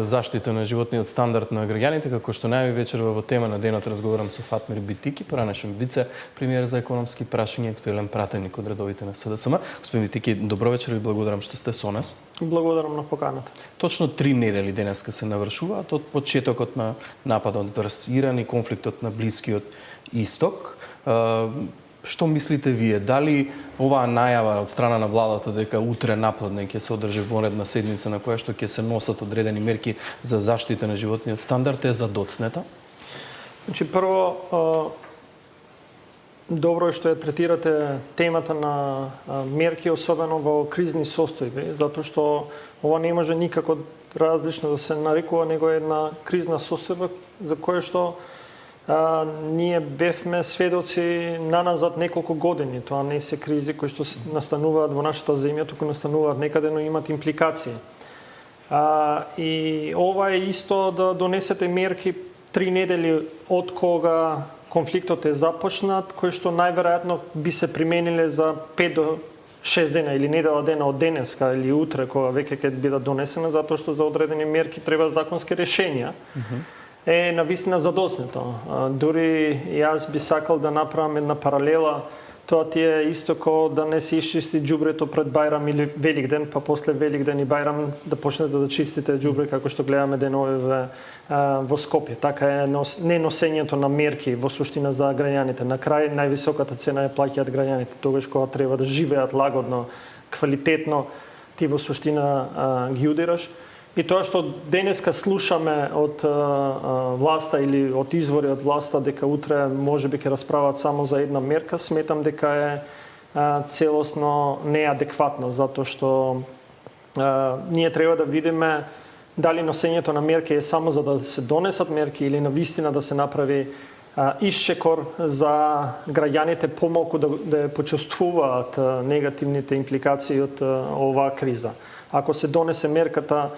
Заштита на животниот стандард на граѓаните, како што највечерва во тема на денот разговарам со Фатмир Битики, поранешен вице-премиер за економски прашања и актуелен пратеник од редовите на СДСМ. Господин Битики, добро вечер и благодарам што сте со нас. Благодарам на поканата. Точно 3 недели денеска се навршуваат од почетокот на нападот врз Иран и конфликтот на Блискиот Исток. Што мислите вие? Дали оваа најава од страна на владата дека утре напладне ќе се одржи вонредна седница на која што ќе се носат одредени мерки за заштита на животниот стандард е задоцнета? Значи, прво, добро е што ја третирате темата на мерки, особено во кризни состојби, затоа што ова не може никако различно да се нарекува него една кризна состојба за која што ние бевме сведоци наназад неколку години. Тоа не се кризи кои што настануваат во нашата земја, туку настануваат некаде, но имат импликации. И ова е исто да донесете мерки 3 недели од кога конфликтот е започнат, кои што најверојатно би се примениле за 5 до 6 дена или недела дена од денеска или утре, кога веќе ќе бидат донесена, затоа што за одредени мерки треба законски решенија. Е навистина задоцнето. Дури јас би сакал да направам една паралела. Тоа ти е исто како да не се исчисти đубрето пред Бајрам или Великден, па после Великден и Бајрам да почнете да чистите đубре како што гледаме деновиве во Скопје. Така е неносењето на мерки во суштина за граѓаните. На крај највисоката цена ја плаќаат граѓаните, тогаш кога треба да живеат лагодно, квалитетно, ти во суштина ги удираш. И тоа што денеска слушаме од власта или од извори од власта дека утре можеби ќе расправат само за една мерка, сметам дека е целосно неадекватно, затоа што ние треба да видиме дали носењето на мерки е само за да се донесат мерки или навистина да се направи исчекор за граѓаните помалку да почувствуваат негативните импликации од оваа криза. Ако се донесе мерката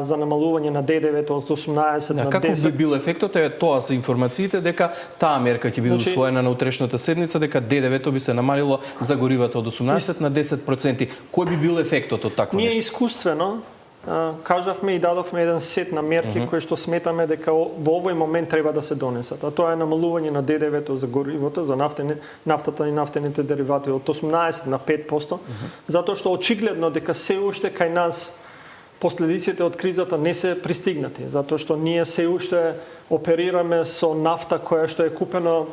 за намалување на ДДВ-то од 18 на 10. Како би бил ефектот? Тоа се информациите дека таа мерка ќе биде усвоена на утрешната седница, дека ДДВ-то би се намалило за горивата од 18 на 10%. Кој би бил ефектот од такво нешто? Ние искуствено кажавме и дадовме еден сет на мерки кои што сметаме дека во овој момент треба да се донесат. А тоа е намалување на ДДВ-то за горивото, за нафтата и нафтените деривати од 18 на 5%, затоа што очигледно дека се уште кај нас последиците од кризата не се пристигнати, затоа што ние се уште оперираме со нафта која што е купена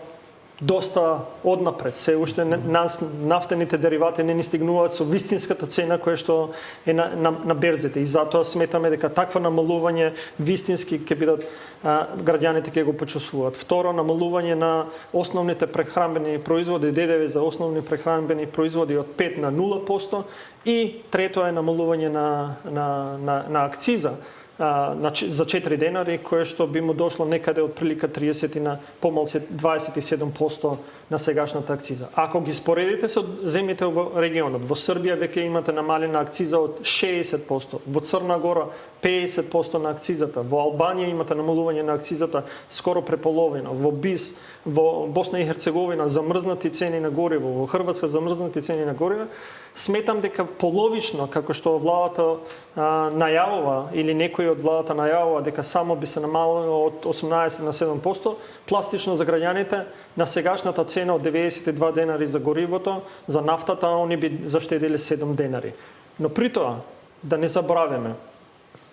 доста однапред. Се уште нафтените деривати не ни стигнуваат со вистинската цена која што е на берзите. И затоа сметаме дека такво намалување вистински ќе бидат граѓаните ќе го почувствуваат. Второ, намалување на основните прехранбени производи, ДДВ за основни прехранбени производи од 5 на 0%. И трето е намалување на акциза за 4 денари, кое што би му дошло некаде од прилика 30 на помалку 27% на сегашната акциза. Ако ги споредите со земјите во регионот, во Србија веќе имате намалена акциза од 60%, во Црна Гора 50% на акцизата, во Албанија имате намалување на акцизата скоро преполовина, во БИС, во Босна и Херцеговина замрзнати цени на гориво, во Хрватска замрзнати цени на гориво. Сметам дека половично, како што владата најавува или некој од владата најавува дека само би се намалило од 18 на 7%, пластично за граѓаните на сегашната цена од 92 денари за горивото, за нафтата они би заштедиле 7 денари. Но при тоа да не забораваме,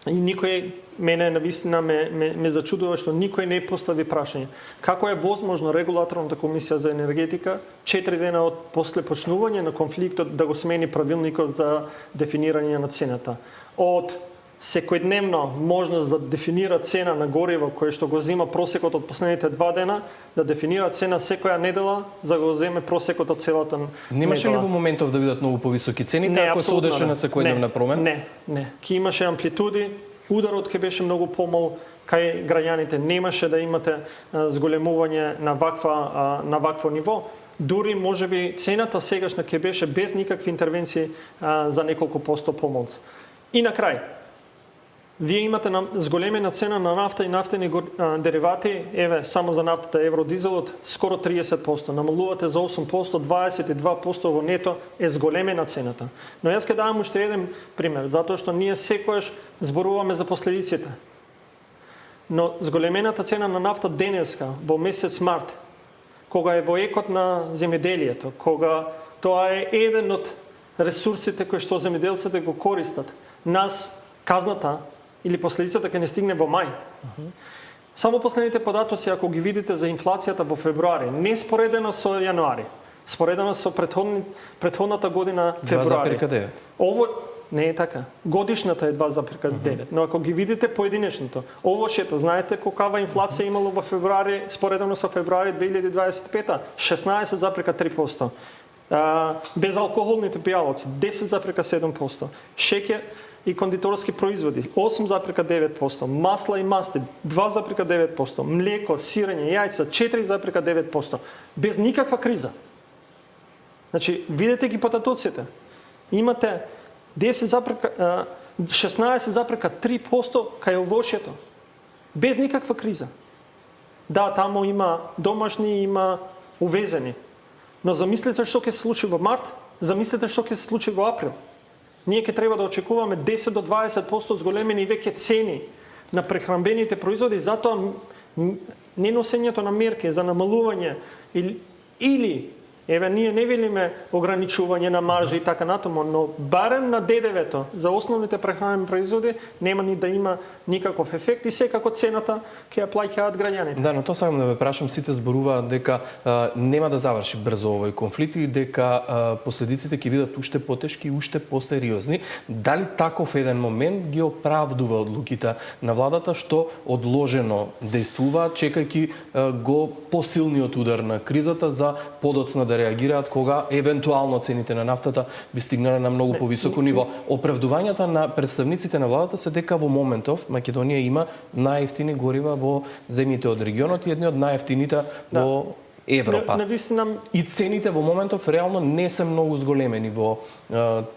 и никој мене навистина ме зачудува што никој не постави прашање како е возможно регулаторната комисија за енергетика 4 дена од после почнување на конфликтот да го смени правилникот за дефинирање на цената. Од секојдневно можност да дефинира цена на гориво кој што го зема просекот од последните 2 дена, да дефинира цена секоја недела за да го земе просекот од целата недела. Немаше ли во моментов да бидат многу повисоки цените ако се одеше на секојдневна промена? Не. Ки имаше амплитуди, ударот ке беше многу помал, кај граѓаните немаше да имате зголемување на вакво ниво. Дури можеби цената сегашна ќе беше без никакви интервенции за неколку посто помалку. И на крај, Вие имате зголемена цена на нафта и нафтени деривати, еве, само за нафтата евродизелот, скоро 30%. Намалувате за 8%, 22% во нето е зголемена цената. Но јас ќе давам уште еден пример, затоа што ние секојаш зборуваме за последиците. Но зголемената цена на нафта денеска, во месец март, кога е во екот на земјоделието, кога тоа е еден од ресурсите кои што земјоделците го користат, нас казната или последицата ќе не стигне во мај. Само последните податоци, ако ги видите за инфлацијата во февруари, не споредено со јануари, споредено со претходната година февруари. 2,9. Ово не е така. Годишната е 2,9. Но ако ги видите поединечното, овошето, знаете колкава инфлација имало во февруари, споредено со февруари 2025, 16,3%. Безалкохолните пијалоци 10,7%. Шеќер и кондиторски производи 8,9%, масла и масти 2,9%, млеко, сирење, јајца 4,9%, без никаква криза. Значи, видете ги податоците. Имате 16,3% кај овошјето, без никаква криза. Да, таму има домашни, има увезени. Но замислете што ќе се случи во март, замислете што ќе се случи во април. Ние ќе треба да очекуваме 10 до 20% зголемени веќе цени на прехранбените производи, затоа неносењето на мерки за намалување или еве ние не велиме ограничување на маржи и така натаму, но барем на ДДВ-то за основните прехранбени производи нема ни да има никаков ефект и секако цената ќе ја плаќаат граѓаните. Да, но тоа сакам да ве прашам, сите зборуваат дека нема да заврши брзо овој конфликт и дека последиците ќе бидат уште потешки и уште посериозни. Дали таков еден момент ги оправдува одлуките на владата што одложено действуваат, чекајќи го посилниот удар на кризата за подоцна да реагираат кога евентуално цените на нафтата би стигнале на многу повисоко ниво. Оправдувањата на представниците на владата се дека во моментов Македонија има најевтини горива во земјите од регионот и едни од најевтините во Европа. И цените во моментов реално не се многу зголемени во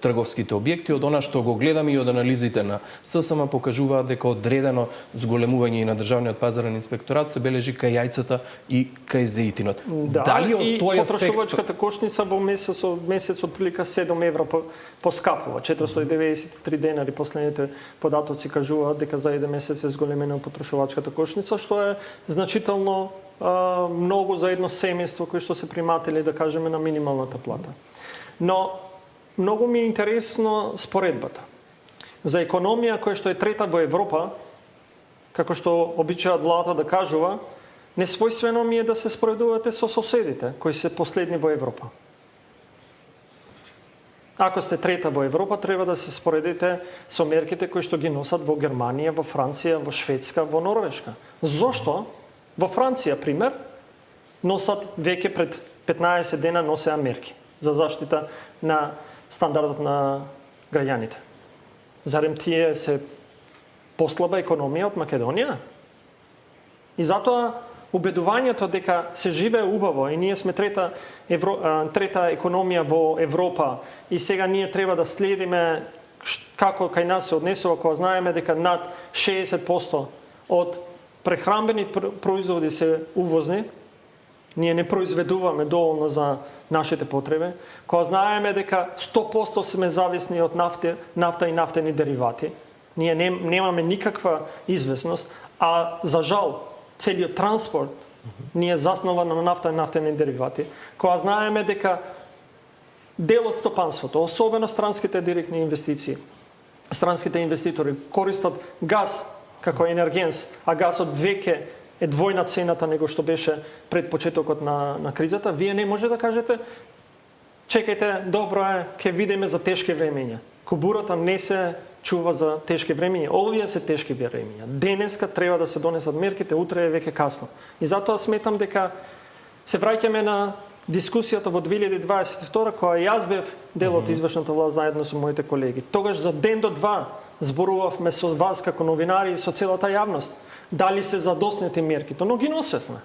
трговските објекти. Од она што го гледаме и од анализите на ССМ покажуваат дека одредено зголемување и на државниот пазарен инспекторат се бележи кај јајцата и кај зејтинот. Да, дали од тој аспект потрошувачката кошница во месец отприлика 7 евро поскапува, 493 денари последните податоци кажуваат дека за еден месец е зголемена потрошувачката кошница, што е значително многу за едно семејство кој што се приматели, да кажеме, на минималната плата. Но многу ми е интересно споредбата. За економија која што е трета во Европа, како што обичаат владата да кажува, несвојствено ми е да се споредувате со соседите кои се последни во Европа. Ако сте трета во Европа, треба да се споредите со мерките кои што ги носат во Германија, во Франција, во Шведска, во Норвешка. Зошто? Во Франција, пример, носат веќе пред 15 дена носеа мерки за заштита на стандардот на граѓаните. Зарем тие се послаба економија од Македонија? И затоа убедувањето дека се живее убаво и ние сме трета економија во Европа и сега ние треба да следиме како кај нас се однесува кога знаеме дека над 60% од прехранбени производи се увозни, ние не произведуваме доволно за нашите потреби, кога знаеме дека 100% сме зависни од нафта и нафтени деривати, ние немаме никаква известност, а за жал целиот транспорт ни е заснован на нафта и нафтени деривати, кога знаеме дека дел од стопанството, особено странските директни инвестиции, странските инвеститори користат газ како енергенс, а газот веќе е двојна цената него што беше пред почетокот на кризата, вие не може да кажете чекајте, добро е, ќе видиме за тешки времења. Кубурата не се чува за тешки времења. Овие се тешки времења. Денеска треба да се донесат мерките, утре е веќе касно. И затоа сметам дека се враќаме на дискусијата во 2022 кога јас бев дел од извршната власт заедно со моите колеги. Тогаш за ден до два зборувавме со вас како новинари и со целата јавност. Дали се задоснети мерките, но ги носевме.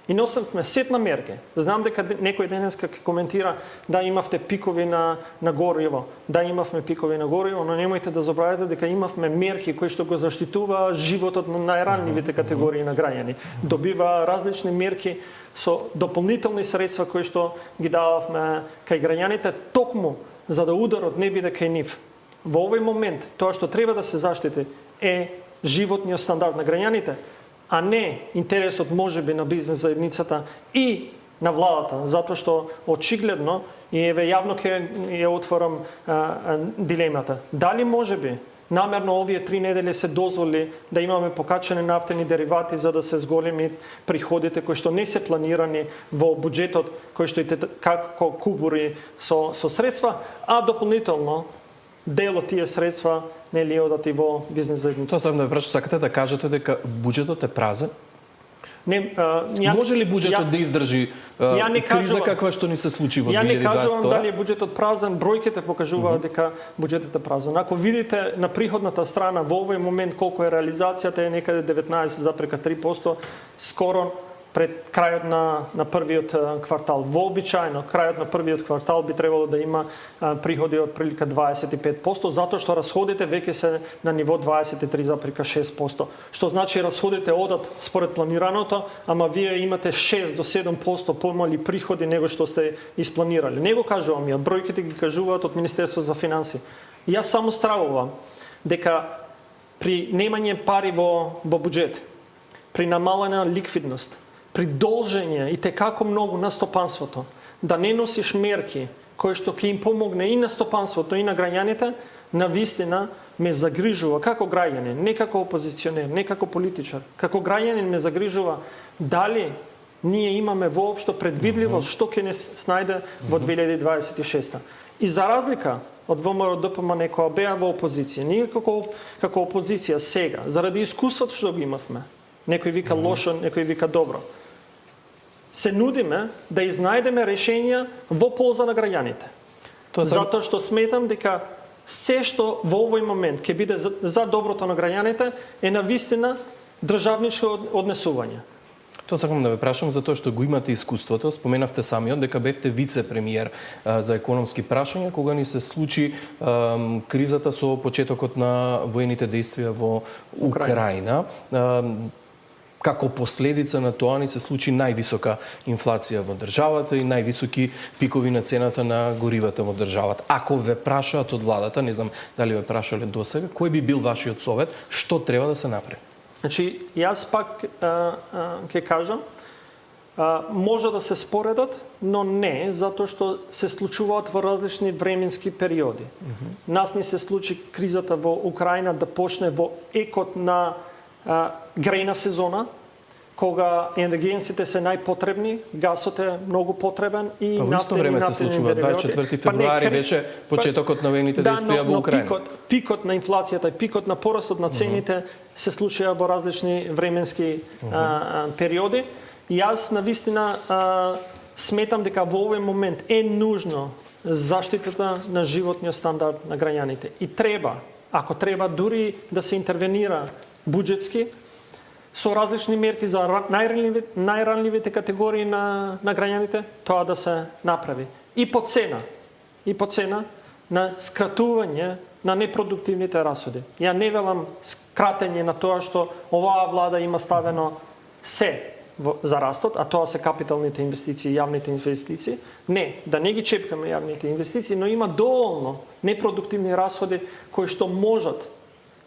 И носевме сет на мерки. Знам дека некој денеска ќе коментира да имавте пикови на гориво, да имавме пикови на гориво, но немојте да забравите дека имавме мерки кои што го заштитува животот на најранливите категории на граѓани. Добива различни мерки со дополнителни средства кои што ги дававме кај граѓаните токму за да ударот не биде кај нив. Во овој момент тоа што треба да се заштити е животниот стандард на граѓаните, а не интересот можеби на бизнес заедницата и на владата, затоа што очигледно и еве јавно ќе ја отворам дилемата. Дали можеби намерно овие 3 недели се дозволи да имаме покачени нафтени деривати за да се зголеми приходите кои што не се планирани во буџетот, кои што како кубури со средства, а дополнително дел од тие средства нели одат и во бизнес заедница. Тоа сакам да ве прашам, сакате да кажете дека буџетот е празен? Не, може ли буџетот да издржи криза каква што ни се случи во 2022? Ја не кажувам дали е буџетот празен, бројките покажуваат дека буџетот е празен. Ако видите на приходната страна во овој момент колку е реализацијата е некаде 19,3%, скоро пред крајот на првиот квартал. Вообичаено, крајот на првиот квартал би требало да има приходи од прилика 25%, затоа што расходите веќе се на ниво 23,6%. Што значи расходите одат според планираното, ама вие имате 6 до 7% помали приходи него што сте испланирали. Не го кажувам ја, бројките ги кажуваат од Министерство за финансии. Јас само стравувам дека при немање пари во буџет, при намалена ликвидност, при должење и како многу на стопанството, да не носиш мерки кои што ќе им помогне и на стопанството и на граѓаните, навистина ме загрижува како граѓанин, не како опозиционер, не како политичар, како граѓанин ме загрижува дали ние имаме воопшто предвидливост што ќе не снајде во 2026. И за разлика од ВМРО ДПМН која беа во опозиција, ние како опозиција сега, заради искуството што го имавме, некој вика лошо, некој вика добро, се нудиме да изнајдеме решенија во полза на граѓаните. Затоа што сметам дека се што во овој момент ќе биде за доброто на граѓаните е навистина државничко однесување. Тоа сакам да ве прашам затоа што го имате искуството. Споменавте самиот дека бевте вице-премиер за економски прашања кога ни се случи кризата со почетокот на воените действија во Украина. Како последица на тоа ни се случи највисока инфлација во државата и највисоки пикови на цената на горивата во државата. Ако ве прашаат од владата, не знам дали ве прашале досега, кој би бил вашиот совет, што треба да се направи? Значи, јас пак ќе кажам, може да се споредат, но не, затоа што се случуваат во различни временски периоди. Нас ни се случи кризата во Украина да почне во екот на грејна сезона, кога енергенците се најпотребни, гасот е многу потребен и во исто време се случува 24 февруари беше почетокот на воените действија во Украина. Пикот на инфлацијата и пикот на порастот на цените се случија во различни временски периоди. И јас навистина сметам дека во овој момент е нужно заштитата на животниот стандард на граѓаните. И треба, ако треба дури да се интервенира буџетски, со различни мерки за најранливите категории на граѓаните, тоа да се направи. И по цена на скратување на непродуктивните расходи. Ја не велам скратење на тоа што оваа влада има ставено се за растот, а тоа се капиталните инвестиции, јавните инвестиции. Не, да не ги чепкаме јавните инвестиции, но има доволно непродуктивни расходи кои што можат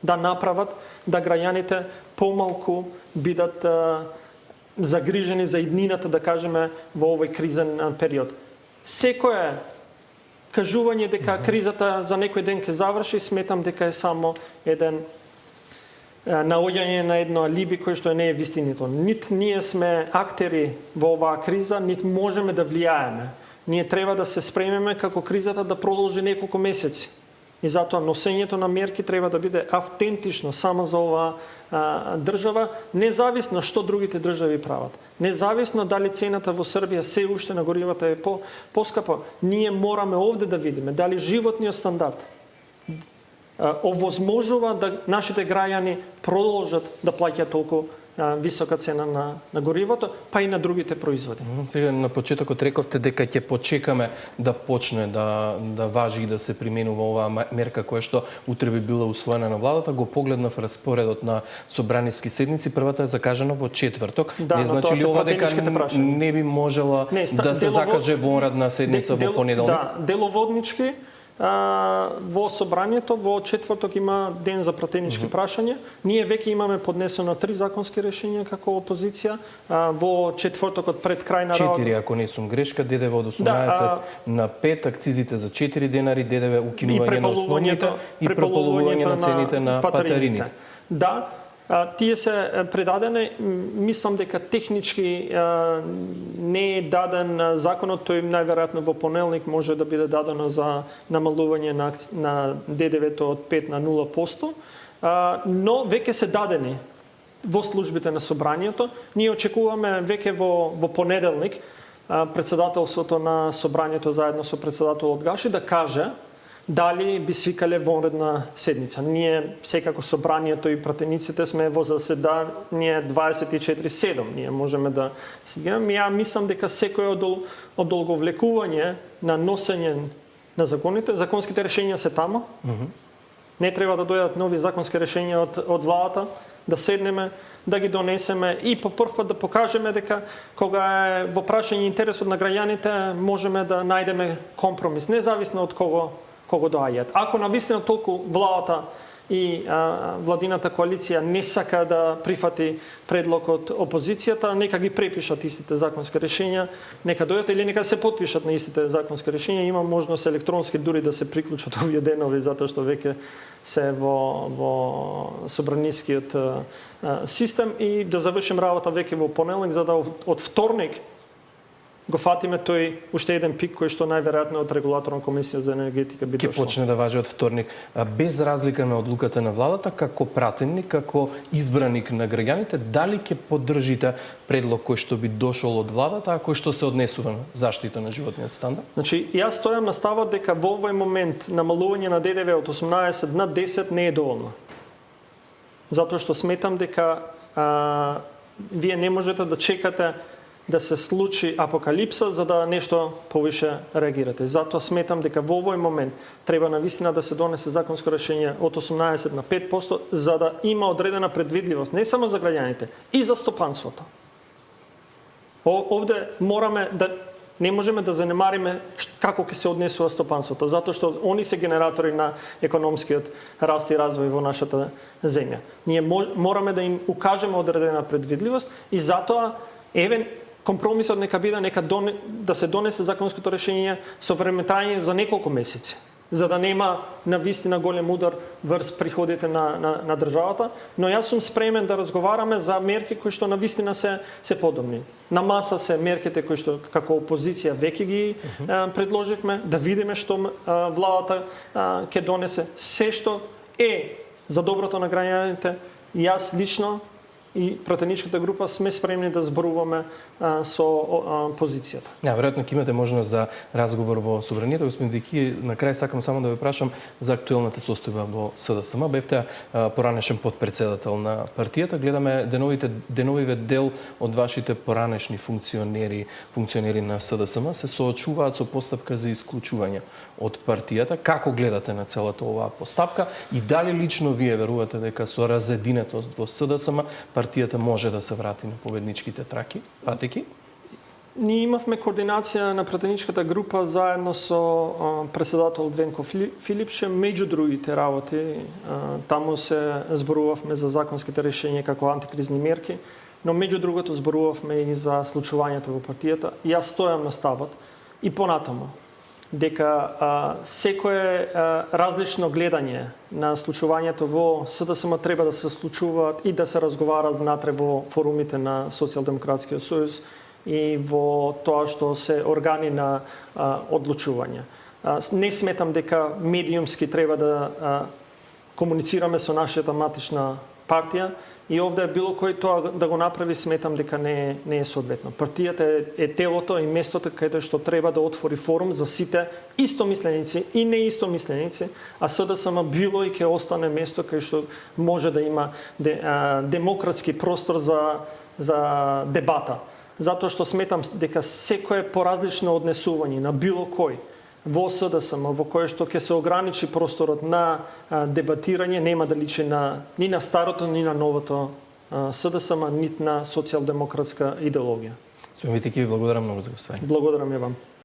да направат да граѓаните помалку бидат загрижени за иднината, да кажеме, во овој кризен период. Секое кажување дека кризата за некој ден ќе заврши, сметам дека е само еден наоѓање на едно алиби кој што не е вистинито. Нит ние сме актери во оваа криза, нит можеме да влијаеме. Ние треба да се спремеме како кризата да продолжи неколку месеци. И затоа носењето на мерки треба да биде автентично само за оваа држава, независно што другите држави прават. Независно дали цената во Србија се уште на горивата е поскапа, ние мораме овде да видиме дали животниот стандард овозможува да нашите граѓани продолжат да плаќаат толку висока цена на горивото, па и на другите производи. Сега на почетокот рековте дека ќе почекаме да почне да важи и да се применува оваа мерка која што утре би била усвоена на владата. Го погледнав распоредот на собраниски седници, првата е закажана во четврток. Да, не значи ли ова дека не би можела да се закаже вонредна седница во понеделник? Да, деловоднички во собранието во четврток има ден за пратенички прашања. Ние веќе имаме поднесено 3 законски решенија како опозиција. Во четвртокот пред крај на работа 4, ако не сум грешка, ДДВ од 18 на 5, акцизите за 4 денари, ДДВ укинување на основните и преполовување на цените на патарините. Да, тие се предадени, мислам дека технички не е даден законот, тој најверојатно во понеделник може да биде дадено за намалување на ДДВ-то од 5 на 0%, но веќе се дадени во службите на собранието. Ние очекуваме веќе во понеделник председателството на собранието заедно со председателот Гаши да каже дали би свикале вонредна седница. Ние секако собранието и пратениците сме во заседание 24/7. Ние можеме да сидиме. Ја мислам дека секој одолговлекување на носење на законите, законските решенија се таму. Не треба да дојдат нови законски решенија од владата, да седнеме, да ги донесеме и по прв пат да покажеме дека кога е во прашање интересот на граѓаните можеме да најдеме компромис, независно од кого доаѓаат. Ако навистина толку владата и владината коалиција не сака да прифати предлог од опозицијата, нека ги препишат истите законски решенја, нека дојдат или нека се потпишат на истите законски решенја. Има можност електронски дури да се приклучат овие денови, затоа што веќе се во собранискиот систем и да завршим работа веќе во понеделник, за да од вторник го фатиме тој уште еден пик кој што најверојатно од регулаторна комисија за енергетика би дошло. Ќе почне да важи од вторник, без разлика на одлуката на владата, како пратеник, како избраник на граѓаните, дали ќе поддржите предлог кој што би дошол од владата, а кој што се однесува на заштита на животниот стандард? Значи, јас стојам на ставот дека во овој момент намалување на ДДВ од 18 на 10 не е доволно. Затоа што сметам дека вие не можете да чекате да се случи апокалипса за да нешто повише реагирате. Затоа сметам дека во овој момент треба навистина да се донесе законско решение од 18 на 5%, за да има одредена предвидливост не само за граѓаните, и за стопанството. Овде не можеме да занемариме како ќе се однесува стопанството, затоа што они се генератори на економскиот раст и развој во нашата земја. Ние мораме да им укажеме одредена предвидливост и затоа компромисот нека биде да се донесе законското решение со времетрање за неколку месеци, за да нема навистина голем удар врз приходите на државата, но јас сум спремен да разговараме за мерки кои што навистина се подобни. На маса се мерките кои што како опозиција веќе ги предложивме, да видиме што владата ќе донесе, се што е за доброто на граѓаните. Јас лично и пратеничката група сме спремни да зборуваме со позицијата. Веројатно ќе имате можност за разговор во собранието. Господин Дики, на крај сакам само да ве прашам за актуелната состојба во СДСМ. Бевте поранешен подпредседател на партијата. Гледаме деновиве дел од вашите поранешни функционери на СДСМ се соочуваат со постапка за исклучување од партијата. Како гледате на целата оваа постапка и дали лично вие верувате дека со разединетост во СДСМ партијата може да се врати на победничките патеки? Ние имавме координација на пратеничката група заедно со председател Венко Филипше, меѓу другите работи. Таму се зборувавме за законските решенија како антикризни мерки, но меѓу другото зборувавме и за случувањето во партијата. Јас стојам на ставот и понатаму дека секое различно гледање на случувањето во СДСМ треба да се случуваат и да се разговараат внатре во форумите на Социјалдемократскиот сојуз и во тоа што се органи на одлучување. Не сметам дека медиумски треба да комуницираме со нашата матична партија и овде било кој тоа да го направи сметам дека не е соодветно. Партијата е телото и местото каде што треба да отвори форум за сите истомисленици и неистомисленици, а СДСМ било и ќе остане место кај што може да има демократски простор за дебата. Затоа што сметам дека секое поразлично однесување на било кој во СДСМ, во кое што ќе се ограничи просторот на дебатирање, нема да личи ни на старото, ни на новото СДСМ, нит на социјалдемократска идеологија. Све Митики, благодарам многу за гостување. Благодарам ја вам.